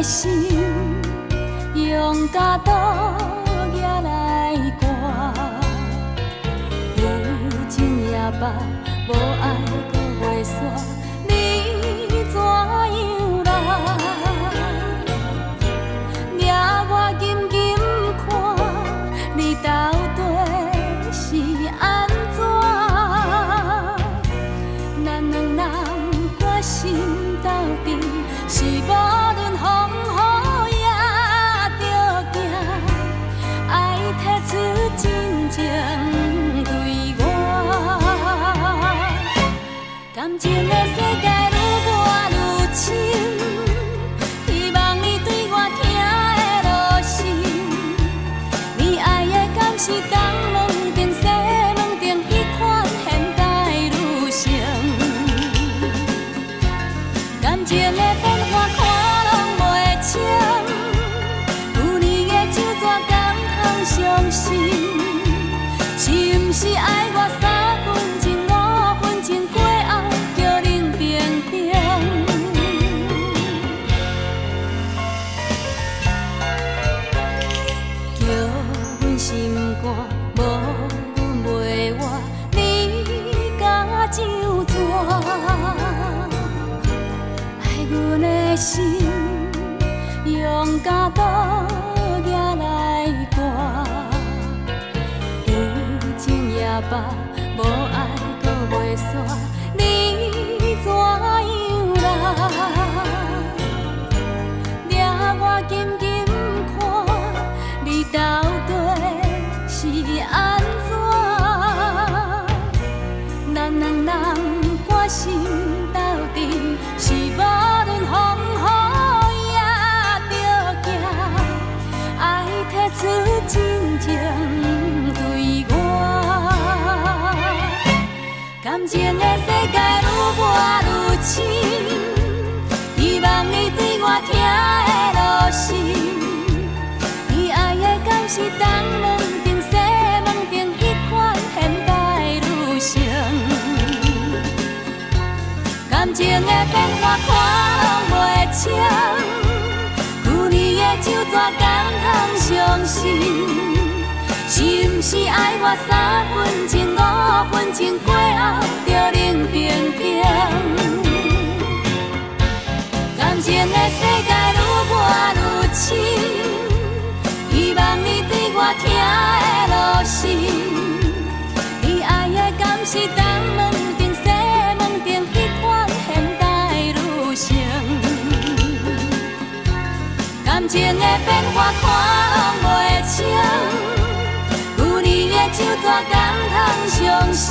的心，用甲刀举来割。有情也捌，无爱搁袂煞，你怎样啦？掠我紧紧看，你到底是安怎？咱两人决心斗阵，是无论风雨也着行，爱提出真情对我。感情的世界愈活愈深，希望你对我听的落心。你爱的敢是东门町西门町迄款现代女性？感情的变化看拢袂清，有你的酒怎敢通相信？是毋是爱我3分情5分情过后叫冷冰冰？叫阮心肝无阮袂活，你甲怎逝？爱阮的心，用甲刀举来割。有情也捌，无爱搁袂煞，你怎样啦？掠我紧紧看，你到底是安怎？咱两人决心斗阵，是无论风雨也着行，爱提出真情对我。感情的世界愈活愈深，希望你对我听的落心。你爱的敢是东门町西门町迄款现代女性？感情的变化看拢袂清，有你的酒怎敢通相信？是毋是爱我3分情5分情过后着冷冰冰？感情的世界愈活愈深，希望你对我听的落心。你爱的敢是东门町西门町迄款现代女性？感情的变化看拢袂清，有你的酒怎敢通相信？